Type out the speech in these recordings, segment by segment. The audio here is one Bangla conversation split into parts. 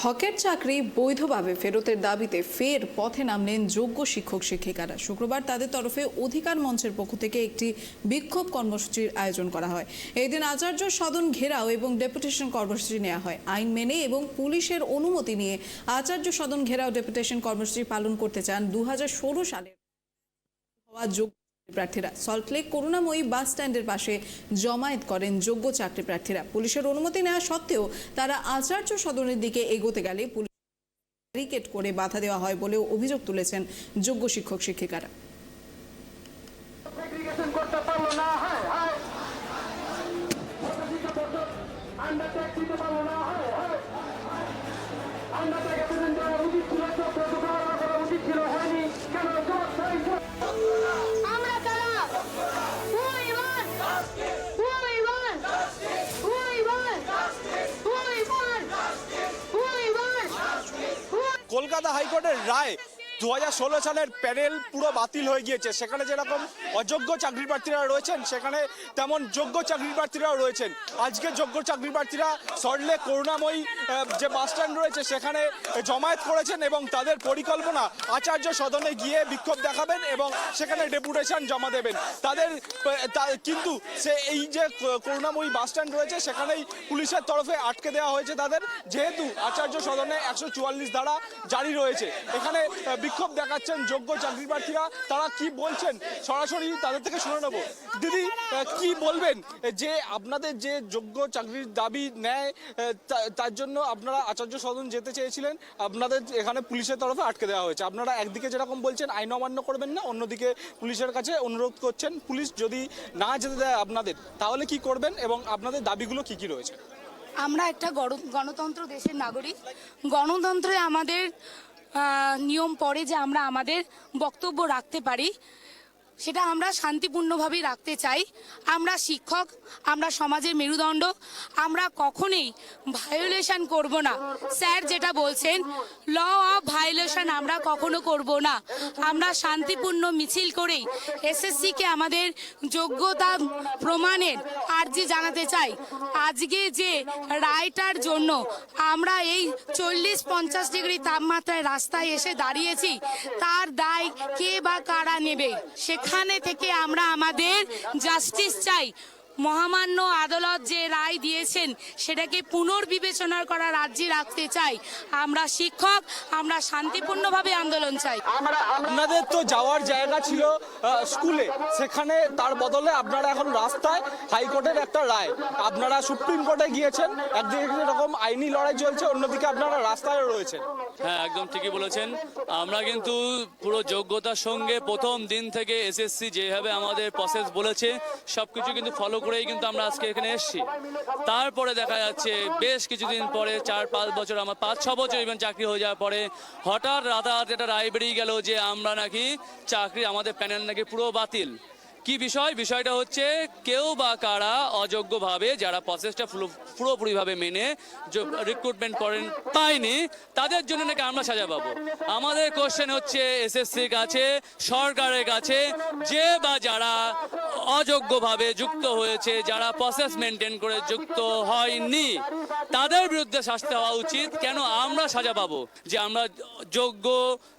হকের চাকরি বৈধভাবে ফেরতের দাবিতে ফের পথে নামলেন যোগ্য শিক্ষক শিক্ষিকারা। শুক্রবার তাদের তরফে অধিকার মঞ্চের পক্ষ থেকে একটি বিক্ষোভ কর্মসূচির আয়োজন করা হয়। এই দিন আচার্য সদন ঘেরাও এবং ডেপুটেশন কর্মসূচি নেওয়া হয়। আইন মেনে এবং পুলিশের অনুমতি নিয়ে আচার্য সদন ঘেরাও ডেপুটেশন কর্মসূচি পালন করতে চান 2016 সালে হওয়া যোগ্য প্রার্থীরা। সল্টলেক করুণাময়ী বাস স্ট্যান্ডের পাশে জমায়েত করেন যোগ্য চাকরি প্রার্থীরা। পুলিশের অনুমতি নেওয়া সত্ত্বেও তারা আচার্য সদনের দিকে এগোতে গেলে পুলিশ ব্যারিকেড করে বাধা দেওয়া হয় বলেও অভিযোগ তুলেছেন যোগ্য শিক্ষক শিক্ষিকারা। কলকাতা হাইকোর্টের রায় 2016 সালের প্যানেল পুরো বাতিল হয়ে গিয়েছে। সেখানে যেরকম অযোগ্য চাকরি প্রার্থীরা রয়েছেন, সেখানে তেমন যোগ্য চাকরি প্রার্থীরাও রয়েছেন। আজকে যোগ্য চাকরি প্রার্থীরা সল্টলেক করুণাময়ী যে বাস স্ট্যান্ড রয়েছে সেখানে জমায়েত করেছেন এবং তাদের পরিকল্পনা আচার্য সদনে গিয়ে বিক্ষোভ দেখাবেন এবং সেখানে ডেপুটেশন জমা দেবেন। কিন্তু এই যে করুণাময়ী বাস স্ট্যান্ড রয়েছে সেখানেই পুলিশের তরফে আটকে দেওয়া হয়েছে তাদের, যেহেতু আচার্য সদনে 144 ধারা জারি রয়েছে। এখানে বিক্ষোভ দেখাচ্ছেন যোগ্য চাকরি প্রার্থীরা। তারা কি বলছেন সরাসরি তাদের থেকে শুনে নেব। দিদি, কি বলবেন যে আপনাদের যে যোগ্য চাকরির দাবি নেয় তার জন্য আপনারা আচার্য সদন যেতে চেয়েছিলেন, আপনাদের এখানে পুলিশের তরফে আটকে দেওয়া হয়েছে। আপনারা একদিকে যেরকম বলছেন আইন অমান্য করবেন না, অন্যদিকে পুলিশের কাছে অনুরোধ করছেন পুলিশ যদি না যেতে দেয় আপনাদের তাহলে কি করবেন এবং আপনাদের দাবিগুলো কি কি রয়েছে? আমরা একটা গণতন্ত্র দেশের নাগরিক। গণতন্ত্রে আমাদের নিয়ম পড়ে যে আমরা আমাদের বক্তব্য রাখতে পারি, সেটা আমরা শান্তিপূর্ণভাবেই রাখতে চাই। আমরা শিক্ষক, আমরা সমাজের মেরুদণ্ড, আমরা কখনোই ভায়োলেশন করব না। স্যার যেটা বলছেন ল অফ ভায়োলেশন আমরা কখনো করব না। আমরা শান্তিপূর্ণ মিছিল করেই এসএসসিকে আমাদের যোগ্যতা প্রমাণের আর্জি জানাতে চাই। আজকে যে রায়টার জন্য আমরা এই 40-50 ডিগ্রি তাপমাত্রায় রাস্তায় এসে দাঁড়িয়েছি, তার দায় কে বা কারা নেবে? সেখানে থেকে আমরা আমাদের জাস্টিস চাই। মহামান্য আদালত যে রায় দিয়েছেন সেটাকে পুনর্বিবেচনা করার আর্জি রাখতে চাই। আমরা শিক্ষক, আমরা শান্তিপূর্ণভাবে আন্দোলন চাই। আপনাদের তো যাওয়ার জায়গা ছিল স্কুলে, সেখানে তার বদলে আপনারা এখন রাস্তায়। হাইকোর্টের একটা রায়, আপনারা সুপ্রিম কোর্টে গিয়েছেন, একদিকে এরকম আইনি লড়াই চলছে, অন্যদিকে আপনারা রাস্তায় রয়েছেন। হ্যাঁ, একদম ঠিকই বলেছেন। আমরা কিন্তু পুরো যোগ্যতার সঙ্গে প্রথম দিন থেকে এসএসসি যেভাবে আমাদের প্রসেস বলেছে সবকিছু কিন্তু ফলো করেই কিন্তু আমরা আজকে এখানে এসেছি। তারপরে দেখা যাচ্ছে বেশ কিছুদিন পরে 4-5 বছর, আমার 5-6 বছর ইভেন চাকরি হয়ে যাওয়ার পরে হঠাৎ রাতারাত একটা রায় বেরিয়ে গেল যে আমরা নাকি চাকরি, আমাদের প্যানেল নাকি পুরো বাতিল। কি বিষয়টা হচ্ছে কেউ বা কারা অযোগ্যভাবে যারা প্রসেসটা পুরোপুরিভাবে মেনে রিক্রুটমেন্ট করেন পায়নি, তাদের জন্য নাকি আমরা সাজা পাবো। আমাদের কোশ্চেন হচ্ছে এসএসসির কাছে, সরকারের কাছে, যে বা যারা অযোগ্যভাবে যুক্ত হয়েছে, যারা প্রসেস মেনটেন করে যুক্ত হয়নি, তাদের বিরুদ্ধে শাস্তি হওয়া উচিত। কেন আমরা সাজা পাবো? যে আমরা যোগ্য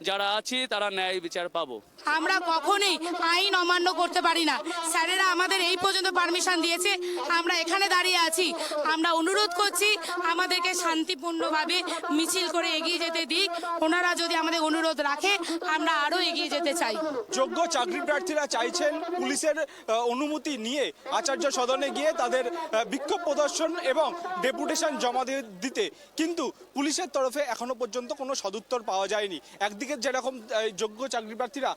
যারা আছি তারা ন্যায় বিচার পাবো। আমরা কখনোই আইন অমান্য করতে পারি না। স্যারেরা আমাদের এই পর্যন্ত পারমিশন দিয়েছে, আমরা এখানে দাঁড়িয়ে আছি। আমরা অনুরোধ করছি আমাদেরকে শান্তিপূর্ণভাবে মিছিল করে এগিয়ে যেতে দিক। ওনারা যদি আমাদের অনুরোধ রাখে আমরা আরো এগিয়ে যেতে চাই। যোগ্য চাকরি প্রার্থীরা চাইছেন পুলিশের অনুমতি নিয়ে আচার্য সদনে গিয়ে তাদের বিক্ষোভ প্রদর্শন এবং ডেপুটেশন জমা দিতে, কিন্তু পুলিশের তরফে এখনো পর্যন্ত কোনো সদুত্তর পাওয়া যায়নি। একদিকে যেরকম যোগ্য চাকরি প্রার্থীরা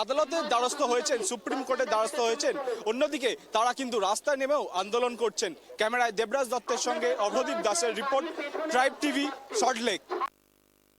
আদালতের দ্বারস্থ হয়েছেন, সুপ্রিম কোর্টের দ্বারস্থ হয়েছেন, অন্যদিকে তারা কিন্তু রাস্তায় নেমেও আন্দোলন করছেন। ক্যামেরায় দেবরাজ দত্তের সঙ্গে অভ্রদীপ দাসের রিপোর্ট, ট্রাইব টিভি, সল্টলেক।